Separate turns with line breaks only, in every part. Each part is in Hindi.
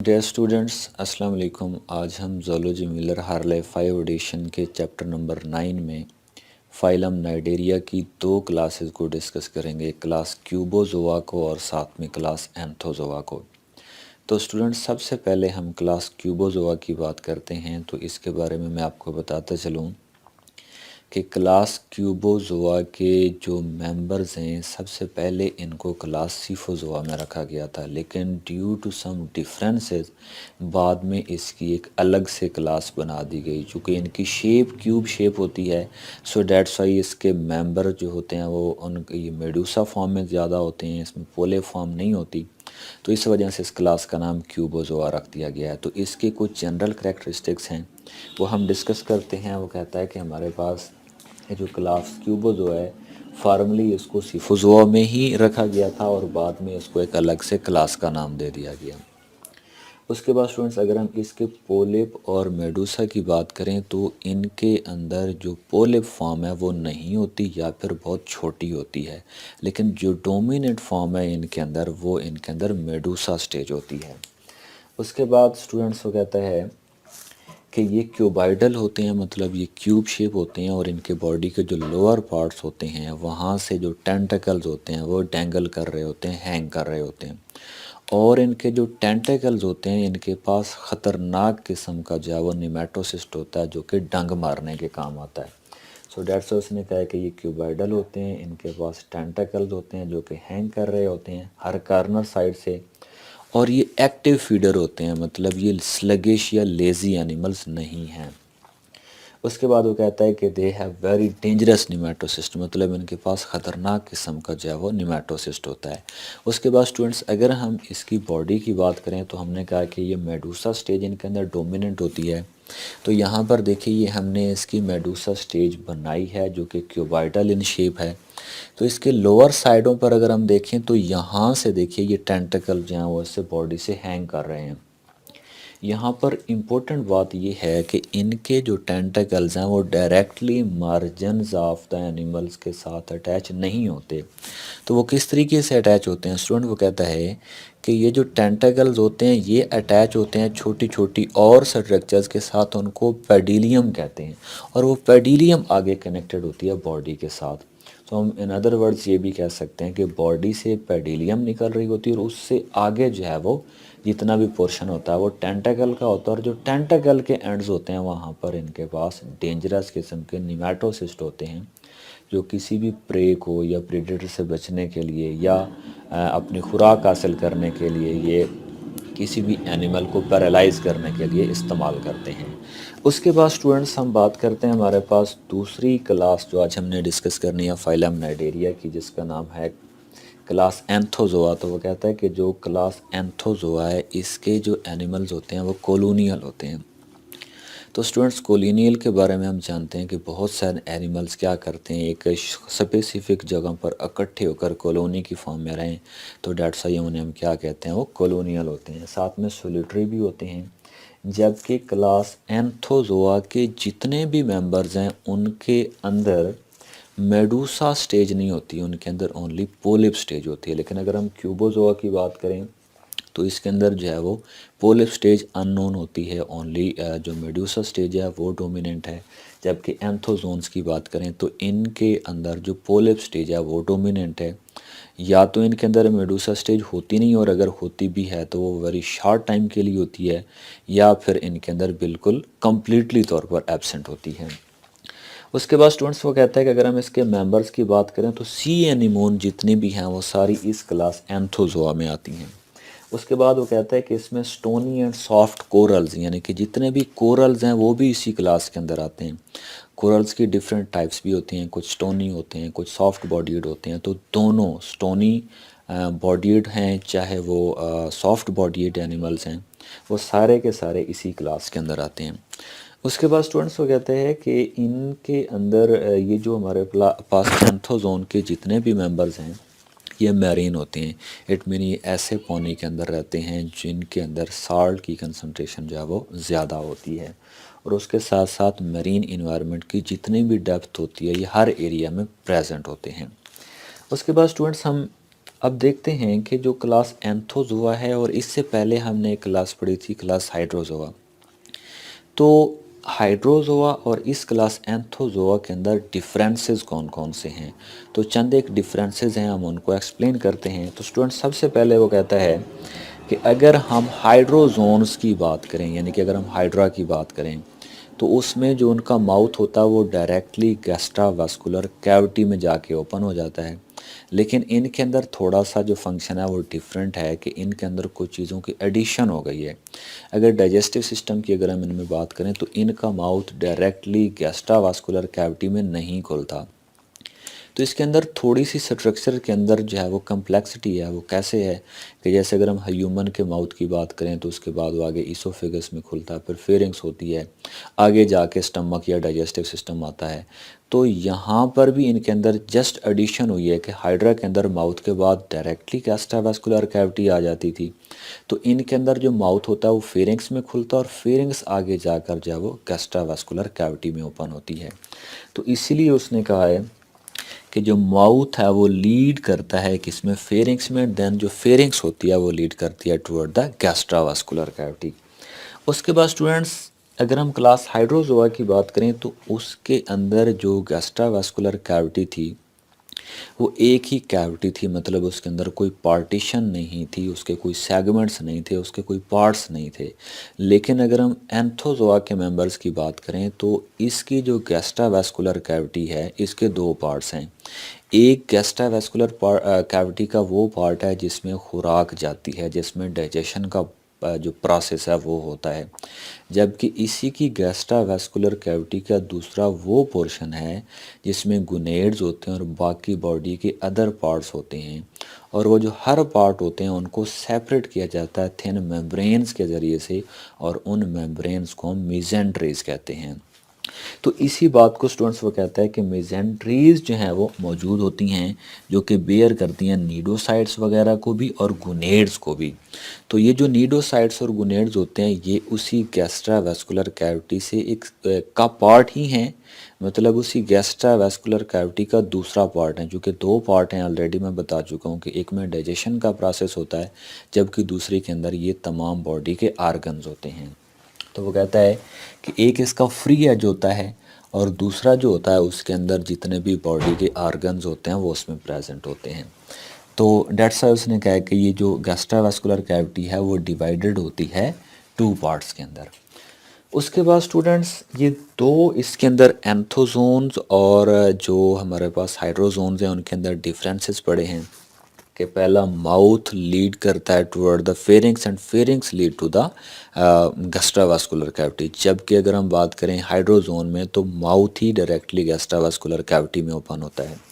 डियर स्टूडेंट्स अस्सलाम वालेकुम। आज हम ज़ूलॉजी मिलर हार्ले 5 एडिशन के चैप्टर नंबर 9 में फाइलम नाइडेरिया की दो क्लासेस को डिस्कस करेंगे, क्लास क्यूबोजोआ को और साथ में क्लास एंथोजोआ को। तो स्टूडेंट्स, सबसे पहले हम क्लास क्यूबोजोआ की बात करते हैं। तो इसके बारे में मैं आपको बताता चलूँ कि क्लास क्यूबोजोआ के जो मेंबर्स हैं, सबसे पहले इनको क्लास सीफोजोआ में रखा गया था, लेकिन ड्यू टू सम डिफरेंसेस बाद में इसकी एक अलग से क्लास बना दी गई। चूँकि इनकी शेप क्यूब शेप होती है, सो डैट्स वाई इसके मेंबर जो होते हैं वो उनके ये मेडूसा फॉर्म में ज़्यादा होते हैं, इसमें पोले फॉर्म नहीं होती। तो इस वजह से इस क्लास का नाम क्यूबोजोआ रख दिया गया है। तो इसके कुछ जनरल करैक्टरिस्टिक्स हैं वो हम डिस्कस करते हैं। वो कहता है कि हमारे पास ये जो क्लास क्यूबोजोआ है, फार्मली इसको सीफोजोआ में ही रखा गया था और बाद में इसको एक अलग से क्लास का नाम दे दिया गया। उसके बाद स्टूडेंट्स, अगर हम इसके पोलिप और मेडूसा की बात करें तो इनके अंदर जो पोलिप फॉर्म है वो नहीं होती या फिर बहुत छोटी होती है, लेकिन जो डोमिनेंट फॉर्म है इनके अंदर वो इनके अंदर मेडूसा स्टेज होती है। उसके बाद स्टूडेंट्स वो कहता है कि ये क्यूबाइडल होते हैं, मतलब ये क्यूब शेप होते हैं और इनके बॉडी के जो लोअर पार्ट्स होते हैं वहाँ से जो टेंटिकल्स होते हैं वो डेंगल कर रहे होते हैं, हैंग कर रहे होते हैं। और इनके जो टेंटिकल्स होते हैं इनके पास ख़तरनाक किस्म का जो है वो निमेटोसिस्ट होता है जो कि डंग मारने के काम आता है। सो डैट्स उसने कहा कि ये क्यूबाइडल होते हैं, इनके पास टेंटिकल्स होते हैं जो कि हैंग कर रहे होते हैं हर कार्नर साइड से, और ये एक्टिव फीडर होते हैं, मतलब ये स्लगिश या लेज़ी एनिमल्स नहीं हैं। उसके बाद वो कहता है कि they have very dangerous nematocyst, मतलब इनके पास ख़तरनाक किस्म का जो है वो निमेटोसिस्ट होता है। उसके बाद स्टूडेंट्स, अगर हम इसकी बॉडी की बात करें तो हमने कहा कि ये मेडूसा स्टेज इनके अंदर डोमिनेंट होती है। तो यहाँ पर देखिए ये हमने इसकी मेडूसा स्टेज बनाई है जो कि क्यूबाइडल इन शेप है। तो इसके लोअर साइडों पर अगर हम देखें तो यहाँ से देखिए ये टेंटिकल जो हैं वो इससे बॉडी से हैंग कर रहे हैं। यहाँ पर इम्पोर्टेंट बात ये है कि इनके जो टेंटिकल्स हैं वो directly margins of the animals के साथ अटैच नहीं होते। तो वो किस तरीके से अटैच होते हैं स्टूडेंट? वो कहता है कि ये जो टेंटिकल्स होते हैं ये अटैच होते हैं छोटी छोटी और स्ट्रक्चर्स के साथ, उनको पेडिलियम कहते हैं, और वो पेडिलियम आगे कनेक्टेड होती है बॉडी के साथ। तो हम इन अदर वर्ड्स ये भी कह सकते हैं कि बॉडी से पेडिलियम निकल रही होती है और उससे आगे जो है वो जितना भी पोर्शन होता है वो टेंटिकल का होता है, और जो टेंटिकल के एंड्स होते हैं वहाँ पर इनके पास डेंजरस किस्म के निमेटोसिस्ट होते हैं जो किसी भी प्रे को या प्रेडेटर से बचने के लिए या अपनी खुराक हासिल करने के लिए ये किसी भी एनिमल को पैरालाइज करने के लिए इस्तेमाल करते हैं। उसके बाद स्टूडेंट्स हम बात करते हैं, हमारे पास दूसरी क्लास जो आज हमने डिस्कस करनी है फाइलम नाइडेरिया की, जिसका नाम है क्लास एंथोजोआ। तो वो कहता है कि जो क्लास एंथोजोआ है इसके जो एनिमल्स होते हैं वो कॉलोनियल होते हैं। तो स्टूडेंट्स, कॉलोनियल के बारे में हम जानते हैं कि बहुत सारे एनिमल्स क्या करते हैं, एक स्पेसिफिक जगह पर इकट्ठे होकर कॉलोनी की फॉर्म में रहें। तो डेट्स वाई उन्हें हम क्या कहते हैं, वो कॉलोनियल होते हैं। साथ में सोलिटरी भी होते हैं। जबकि क्लास एंथोजोआ के जितने भी मेंबर्स हैं उनके अंदर मेडूसा स्टेज नहीं होती, उनके अंदर ओनली पोलिप स्टेज होती है। लेकिन अगर हम क्यूबोजोआ की बात करें तो इसके अंदर जो है वो पोलिप स्टेज अननोन होती है, ओनली जो मेडूसा स्टेज है वो डोमिनेंट है। जबकि एंथोजोन्स की बात करें तो इनके अंदर जो पोलिप स्टेज है वो डोमिनेंट है। या तो इनके अंदर मेडूसा स्टेज होती नहीं, और अगर होती भी है तो वो वेरी शॉर्ट टाइम के लिए होती है, या फिर इनके अंदर बिल्कुल कम्प्लीटली तौर पर एब्सेंट होती है। उसके बाद स्टूडेंट्स वो कहता है कि अगर हम इसके मेंबर्स की बात करें तो सी एनिमोन जितनी भी हैं वो सारी इस क्लास एंथोजोआ में आती हैं। उसके बाद वो कहता है कि इसमें स्टोनी एंड सॉफ्ट कोरल्स, यानी कि जितने भी कोरल्स हैं वो भी इसी क्लास के अंदर आते हैं। कोरल्स की डिफरेंट टाइप्स भी होती हैं, कुछ स्टोनी होते हैं, कुछ सॉफ्ट बॉडीड होते हैं। तो दोनों स्टोनी बॉडीड हैं चाहे वो सॉफ्ट बॉडीड एनिमल्स हैं, वो सारे के सारे इसी क्लास के अंदर आते हैं। उसके बाद स्टूडेंट्स वो कहते हैं कि इनके अंदर ये जो हमारे पास एंथोजोन के जितने भी मेंबर्स हैं ये मैरीन होते हैं। इट मीन ये ऐसे पानी के अंदर रहते हैं जिनके अंदर साल्ट की कंसंट्रेशन जो है वो ज़्यादा होती है, और उसके साथ साथ मरीन इन्वायरमेंट की जितनी भी डेप्थ होती है ये हर एरिया में प्रेजेंट होते हैं। उसके बाद स्टूडेंट्स हम अब देखते हैं कि जो क्लास एंथोजोआ है और इससे पहले हमने एक क्लास पढ़ी थी क्लास हाइड्रोजोआ। तो हाइड्रोजोआ और इस क्लास एंथोजोआ के अंदर डिफरेंसेस कौन कौन से हैं, तो चंद एक डिफरेंसेस हैं, हम उनको एक्सप्लेन करते हैं। तो स्टूडेंट सबसे पहले वो कहता है कि अगर हम हाइड्रोजोन्स की बात करें, यानी कि अगर हम हाइड्रा की बात करें, तो उसमें जो उनका माउथ होता है वो डायरेक्टली गैस्ट्रावास्कुलर कैविटी में जाके ओपन हो जाता है। लेकिन इनके अंदर थोड़ा सा जो फंक्शन है वो डिफरेंट है कि इनके अंदर कुछ चीज़ों की एडिशन हो गई है। अगर डाइजेस्टिव सिस्टम की अगर हम इनमें बात करें तो इनका माउथ डायरेक्टली गैस्ट्रावास्कुलर कैविटी में नहीं खुलता। तो इसके अंदर थोड़ी सी स्ट्रक्चर के अंदर जो है वो कम्प्लेक्सिटी है। वो कैसे है कि जैसे अगर हम ह्यूमन के माउथ की बात करें तो उसके बाद वो आगे ईसोफेगस में खुलता है, फिर फेरिंग्स होती है, आगे जाके स्टमक या डाइजेस्टिव सिस्टम आता है। तो यहाँ पर भी इनके अंदर जस्ट एडिशन हुई है कि हाइड्रा के अंदर माउथ के बाद डायरेक्टली गैस्ट्रावास्कुलर कैविटी आ जाती थी। तो इनके अंदर जो माउथ होता है वो फेरिंग्स में खुलता है और फेरिंग्स आगे जाकर जो है वो गैस्ट्रावास्कुलर कैविटी में ओपन होती है। तो इसीलिए उसने कहा है कि जो माउथ है वो लीड करता है किसमें, फेरिंग्स में, देन जो फेरिंग्स होती है वो लीड करती है टुवर्ड द गैस्ट्रावास्कुलर कैविटी। उसके बाद स्टूडेंट्स अगर हम क्लास हाइड्रोजोआ की बात करें तो उसके अंदर जो गैस्ट्रावास्कुलर कैविटी थी वो एक ही कैविटी थी, मतलब उसके अंदर कोई पार्टीशन नहीं थी, उसके कोई सेगमेंट्स नहीं थे, उसके कोई पार्ट्स नहीं थे। लेकिन अगर हम एंथोजोआ के मेंबर्स की बात करें तो इसकी जो गैस्ट्रावास्कुलर कैविटी है इसके दो पार्ट्स हैं। एक गैस्ट्रावास्कुलर कैविटी का वो पार्ट है जिसमें खुराक जाती है, जिसमें डाइजेशन का जो प्रोसेस है वो होता है, जबकि इसी की गैस्ट्रावास्कुलर कैविटी का दूसरा वो पोर्शन है जिसमें गुनेड्स होते हैं और बाकी बॉडी के अदर पार्ट्स होते हैं। और वो जो हर पार्ट होते हैं उनको सेपरेट किया जाता है थिन मेम्ब्रेन्स के ज़रिए से, और उन मेम्ब्रेन्स को हम मीजेंट्रीज कहते हैं। तो इसी बात को स्टूडेंट्स वो कहता है कि मेजेंट्रीज जो हैं वो मौजूद होती हैं, जो कि बेयर करती हैं नीडोसाइट्स वगैरह को भी और गुनेड्स को भी। तो ये जो नीडोसाइट्स और गुनेड्स होते हैं ये उसी गैस्ट्रावास्कुलर कैविटी से एक का पार्ट ही हैं, मतलब उसी गैस्ट्रावास्कुलर कैविटी का दूसरा पार्ट है। जो कि दो पार्ट हैं ऑलरेडी मैं बता चुका हूँ कि एक में डाइजेशन का प्रोसेस होता है, जबकि दूसरे के अंदर ये तमाम बॉडी के आर्गन्स होते हैं। तो वो कहता है कि एक इसका फ्री एज होता है और दूसरा जो होता है उसके अंदर जितने भी बॉडी के आर्गन्स होते हैं वो उसमें प्रेजेंट होते हैं। तो डेट्स वाई उसने कहा कि ये जो गैस्ट्रावास्कुलर कैविटी है वो डिवाइडेड होती है टू पार्ट्स के अंदर। उसके बाद स्टूडेंट्स ये दो इसके अंदर एंथोजोन्स और जो हमारे पास हाइड्रोजोन्स हैं उनके अंदर डिफरेंसेस पड़े हैं कि पहला माउथ लीड करता है toward the pharynx and pharynx lead to the gastrovascular cavity, जबकि अगर हम बात करें हाइड्रोजोन में तो माउथ ही डायरेक्टली गैस्ट्रावास्कुलर कैविटी में ओपन होता है।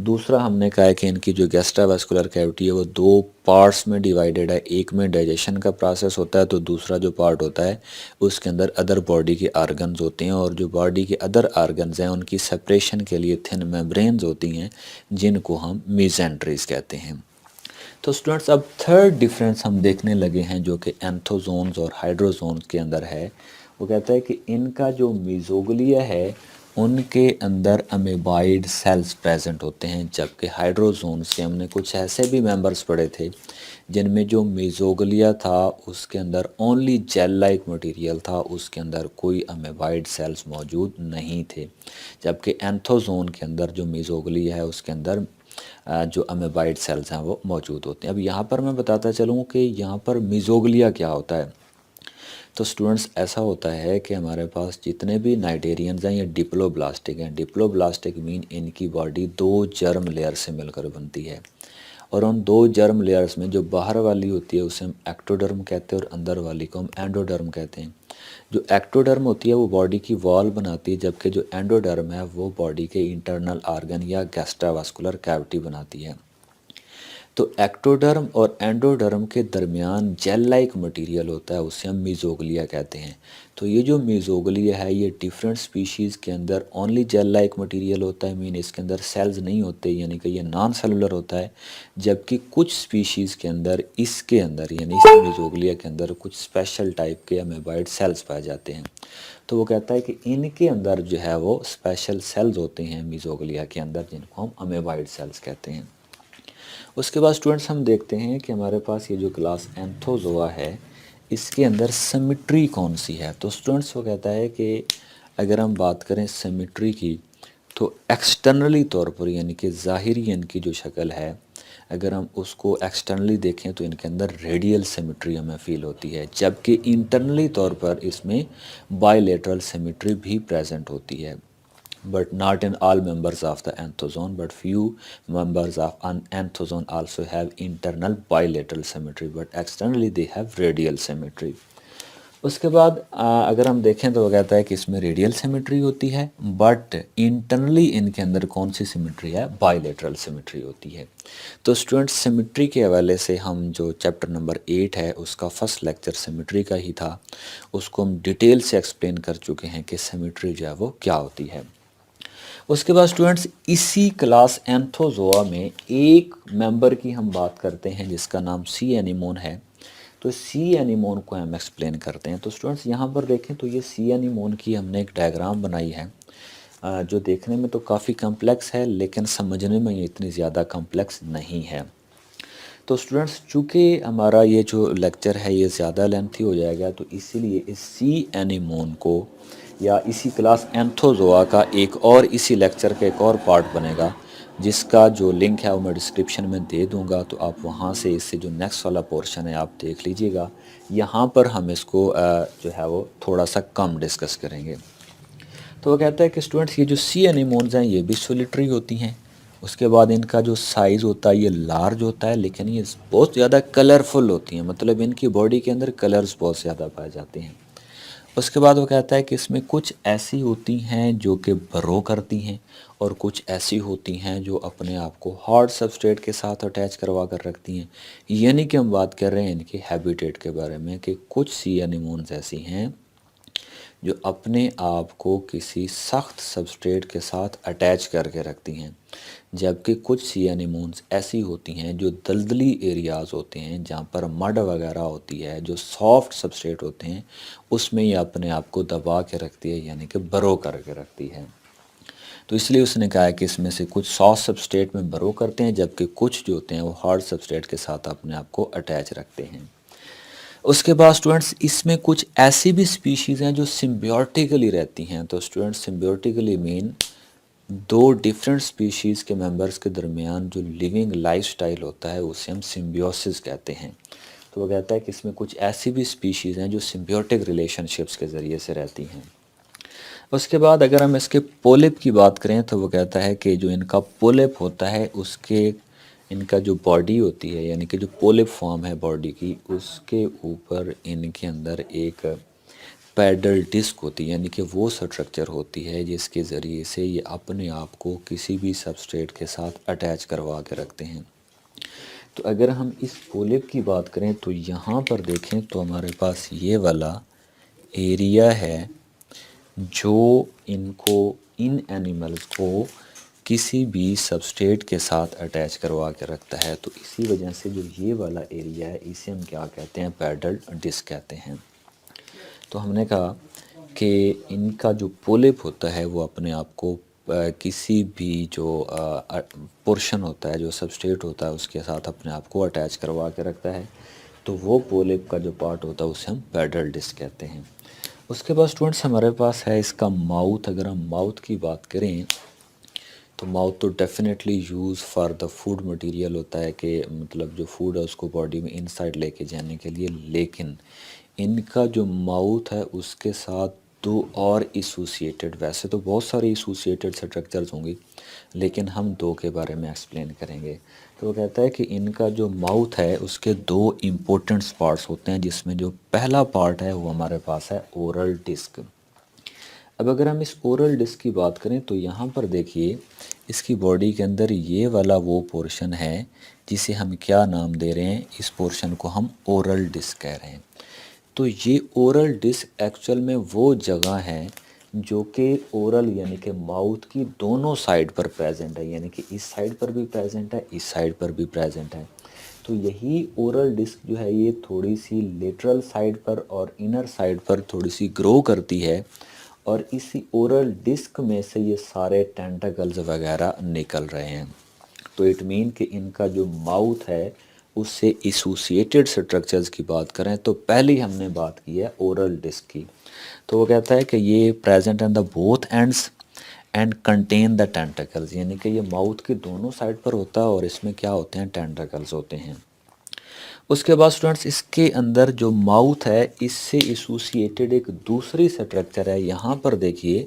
दूसरा हमने कहा है कि इनकी जो गैस्ट्रावास्कुलर कैविटी है वो दो पार्ट्स में डिवाइडेड है, एक में डाइजेशन का प्रोसेस होता है तो दूसरा जो पार्ट होता है उसके अंदर अदर बॉडी के आर्गन्स होते हैं, और जो बॉडी के अदर आर्गन्स हैं उनकी सेपरेशन के लिए थिन मेम्ब्रेन्स होती हैं जिनको हम मीजेंट्रीज कहते हैं। तो स्टूडेंट्स अब थर्ड डिफरेंस हम देखने लगे हैं जो कि एंथोजोन्स और हाइड्रोजोन्स के अंदर है। वो कहता है कि इनका जो मीजोग्लिया है उनके अंदर अमेबाइड सेल्स प्रेजेंट होते हैं, जबकि हाइड्रोजोन्स के हमने कुछ ऐसे भी मेंबर्स पढ़े थे जिनमें जो मीजोग्लिया था उसके अंदर ओनली जेल लाइक मटेरियल था, उसके अंदर कोई अमेबाइड सेल्स मौजूद नहीं थे, जबकि एंथोजोन के अंदर जो मीजोग्लिया है उसके अंदर जो अमेबाइड सेल्स हैं वो मौजूद होते हैं। अब यहाँ पर मैं बताता चलूँ कि यहाँ पर मीजोग्लिया क्या होता है। तो स्टूडेंट्स ऐसा होता है कि हमारे पास जितने भी नाइटेरियंस हैं ये डिप्लोब्लास्टिक हैं। डिप्लोब्लास्टिक मीन इनकी बॉडी दो जर्म लेयर से मिलकर बनती है, और उन दो जर्म लेयर्स में जो बाहर वाली होती है उसे हम एक्टोडर्म कहते हैं और अंदर वाली को हम एंडोडर्म कहते हैं। जो एक्टोडर्म होती है वो बॉडी की वॉल बनाती है, जबकि जो एंडोडर्म है वो बॉडी के इंटरनल आर्गन या गैस्ट्रावास्कुलर कैविटी बनाती है। तो एक्टोडर्म और एंडोडर्म के दरमियान जेल लाइक मटेरियल होता है, उसे हम मीजोग्लिया कहते हैं। तो ये जो मीजोग्लिया है ये डिफरेंट स्पीशीज़ के अंदर ओनली जेल लाइक मटेरियल होता है, मीन इसके अंदर सेल्स नहीं होते, यानी कि ये नॉन सेलुलर होता है। जबकि कुछ स्पीशीज़ के अंदर इसके अंदर यानी इस मीजोग्लिया के अंदर कुछ स्पेशल टाइप के अमेबाइड सेल्स पाए जाते हैं। तो वो कहता है कि इनके अंदर जो है वो स्पेशल सेल्स होते हैं मीजोग्लिया के अंदर जिनको हम अमेबाइड सेल्स कहते हैं। उसके बाद स्टूडेंट्स हम देखते हैं कि हमारे पास ये जो क्लास एंथोजोआ है इसके अंदर सिमेट्री कौन सी है। तो स्टूडेंट्स वो कहता है कि अगर हम बात करें सिमेट्री की तो एक्सटर्नली तौर पर यानी कि ज़ाहिरी इनकी जो शक्ल है अगर हम उसको एक्सटर्नली देखें तो इनके अंदर रेडियल सिमेट्री हमें फील होती है, जबकि इंटरनली तौर पर इसमें बायलेटरल सिमेट्री भी प्रेजेंट होती है। But not in all members of the enthosome, but few members of an enthosome also have internal bilateral symmetry, but externally they have radial symmetry. उसके बाद अगर हम देखें तो वो कहता है कि इसमें रेडियल सिमेट्री होती है, बट इंटरनली इनके अंदर कौन सी सिमेट्री है, बायलेटरल सिमेट्री होती है। तो स्टूडेंट्स सिमेट्री के हवाले से हम जो चैप्टर नंबर 8 है उसका फर्स्ट लेक्चर सिमेट्री का ही था, उसको हम डिटेल से एक्सप्लेन कर चुके हैं कि सिमेट्री जो है वो क्या होती है। उसके बाद स्टूडेंट्स इसी क्लास एंथोजोआ में एक मेंबर की हम बात करते हैं जिसका नाम सी एनीमोन है। तो सी एनीमोन को हम एक्सप्लेन करते हैं। तो स्टूडेंट्स यहाँ पर देखें तो ये सी एनीमोन की हमने एक डायग्राम बनाई है जो देखने में तो काफ़ी कम्प्लेक्स है लेकिन समझने में ये इतनी ज़्यादा कम्प्लेक्स नहीं है। तो स्टूडेंट्स चूँकि हमारा ये जो लेक्चर है ये ज़्यादा लेंथी हो जाएगा तो इसीलिए इस सी एनीमोन को या इसी क्लास एंथोजोआ का एक और इसी लेक्चर का एक और पार्ट बनेगा जिसका जो लिंक है वो मैं डिस्क्रिप्शन में दे दूंगा, तो आप वहाँ से इससे जो नेक्स्ट वाला पोर्शन है आप देख लीजिएगा। यहाँ पर हम इसको जो है वो थोड़ा सा कम डिस्कस करेंगे। तो वो कहता है कि स्टूडेंट्स ये जो सी एनीमोन्स हैं ये भी सोलिटरी होती हैं। उसके बाद इनका जो साइज़ होता है ये लार्ज होता है लेकिन ये बहुत ज़्यादा कलरफुल होती हैं, मतलब इनकी बॉडी के अंदर कलर्स बहुत ज़्यादा पाए जाते हैं। उसके बाद वो कहता है कि इसमें कुछ ऐसी होती हैं जो कि बरो करती हैं और कुछ ऐसी होती हैं जो अपने आप को हार्ड सबस्ट्रेट के साथ अटैच करवा कर रखती हैं। यानी कि हम बात कर रहे हैं इनके हैबिटेट के बारे में कि कुछ सी एनीमोन्स ऐसी हैं जो अपने आप को किसी सख्त सबस्ट्रेट के साथ अटैच करके रखती हैं, जबकि कुछ सी एनीमोन्स ऐसी होती हैं जो दलदली एरियाज़ होते हैं जहाँ पर मड वगैरह होती है, जो सॉफ्ट सबस्ट्रेट होते हैं उसमें ये अपने आप को दबा के रखती है यानी कि बरो करके रखती है। तो इसलिए उसने कहा है कि इसमें से कुछ सॉफ्ट सबस्ट्रेट में बरो करते हैं जबकि कुछ जो होते हैं वो हार्ड सबस्ट्रेट के साथ अपने आप को अटैच रखते हैं। उसके बाद स्टूडेंट्स इसमें कुछ ऐसी भी स्पीशीज़ हैं जो सिम्बियोटिकली रहती हैं। तो स्टूडेंट्स सिम्बियोटिकली मीन दो डिफरेंट स्पीशीज़ के मेंबर्स के दरमियान जो लिविंग लाइफस्टाइल होता है उसे हम सिम्बियोसिस कहते हैं। तो वो कहता है कि इसमें कुछ ऐसी भी स्पीशीज़ हैं जो सिम्बियोटिक रिलेशनशिप्स के ज़रिए से रहती हैं। उसके बाद अगर हम इसके पोलिप की बात करें तो वो कहता है कि जो इनका पोलिप होता है उसके इनका जो बॉडी होती है यानी कि जो पोलिप फॉर्म है बॉडी की उसके ऊपर इनके अंदर एक पैडल डिस्क होती है, यानी कि वो स्ट्रक्चर होती है जिसके ज़रिए से ये अपने आप को किसी भी सबस्ट्रेट के साथ अटैच करवा के रखते हैं। तो अगर हम इस पोलिप की बात करें तो यहाँ पर देखें तो हमारे पास ये वाला एरिया है जो इनको इन एनिमल्स को किसी भी सबस्ट्रेट के साथ अटैच करवा के रखता है। तो इसी वजह से जो ये वाला एरिया है इसे हम क्या कहते हैं, पैडल डिस्क कहते हैं। तो हमने कहा कि इनका जो पोलिप होता है वो अपने आप को किसी भी जो पोर्शन होता है, जो सबस्ट्रेट होता है उसके साथ अपने आप को अटैच करवा के रखता है। तो वो पोलिप का जो पार्ट होता है उसे हम पैडल डिस्क कहते हैं। उसके बाद स्टूडेंट्स हमारे पास है इसका माउथ। अगर हम माउथ की बात करें तो माउथ तो definitely use for the food material होता है कि मतलब जो फूड है उसको बॉडी में इनसाइड लेके जाने के लिए, लेकिन इनका जो माउथ है उसके साथ दो और एसोसिएटेड, वैसे तो बहुत सारे एसोसिएटेड स्ट्रक्चर्स होंगे लेकिन हम दो के बारे में एक्सप्लेन करेंगे। तो वो कहता है कि इनका जो माउथ है उसके दो इम्पोर्टेंट पार्ट्स होते हैं जिसमें जो पहला पार्ट है वो हमारे पास है ओरल डिस्क। अब अगर हम इस ओरल डिस्क की बात करें तो यहाँ पर देखिए इसकी बॉडी के अंदर ये वाला वो पोर्शन है जिसे हम क्या नाम दे रहे हैं, इस पोर्शन को हम ओरल डिस्क कह रहे हैं। तो ये ओरल डिस्क एक्चुअल में वो जगह है जो कि ओरल यानी कि माउथ की दोनों साइड पर प्रेजेंट है, यानी कि इस साइड पर भी प्रेजेंट है, इस साइड पर भी प्रेजेंट है। तो यही ओरल डिस्क जो है ये थोड़ी सी लेटरल साइड पर और इनर साइड पर थोड़ी सी ग्रो करती है और इसी ओरल डिस्क में से ये सारे टेंटाकल्स वगैरह निकल रहे हैं। तो इट मीन कि इनका जो माउथ है उससे एसोसिएटेड स्ट्रक्चर्स की बात करें तो पहले हमने बात की है ओरल डिस्क की। तो वो कहता है कि ये present in the both ends and contain the tentacles, यानी कि ये माउथ के दोनों साइड पर होता है और इसमें क्या होते हैं, टेंटिकल्स होते हैं। उसके बाद स्टूडेंट्स इसके अंदर जो माउथ है इससे एसोसिएटेड एक दूसरी स्ट्रक्चर है, यहाँ पर देखिए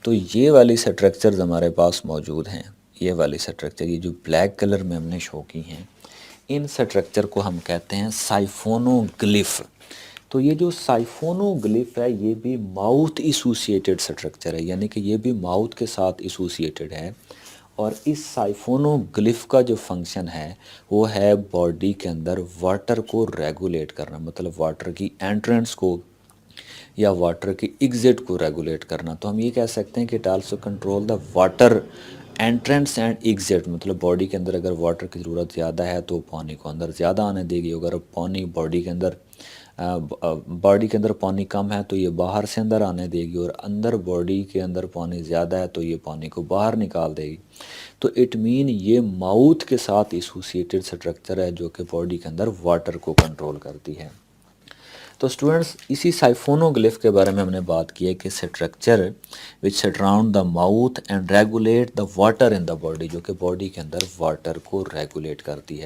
तो ये वाली स्ट्रक्चर्स हमारे पास मौजूद हैं। ये वाली स्ट्रक्चर, ये जो ब्लैक कलर में हमने शो की हैं, इन स्ट्रक्चर को हम कहते हैं साइफोनोग्लिफ। तो ये जो साइफोनोग्लिफ है ये भी माउथ एसोसिएटेड स्ट्रक्चर है, यानी कि ये भी माउथ के साथ एसोसिएटेड है। और इस साइफोनोग्लिफ का जो फंक्शन है वो है बॉडी के अंदर वाटर को रेगुलेट करना, मतलब वाटर की एंट्रेंस को या वाटर की एग्जिट को रेगुलेट करना। तो हम ये कह सकते हैं कि it also control the water entrance and exit, मतलब बॉडी के अंदर अगर वाटर की ज़रूरत ज़्यादा है तो पानी को अंदर ज़्यादा आने देगी, अगर पानी बॉडी के अंदर पानी कम है तो ये बाहर से अंदर आने देगी, और अंदर बॉडी के अंदर पानी ज़्यादा है तो ये पानी को बाहर निकाल देगी। तो इट मीन ये माउथ के साथ एसोसिएटेड स्ट्रक्चर है जो कि बॉडी के अंदर वाटर को कंट्रोल करती है। तो स्टूडेंट्स इसी साइफोनोग्लिफ के बारे में हमने बात की है कि structure which surround the mouth and regulate the water in the body, जो कि बॉडी के अंदर वाटर को रेगुलेट करती है।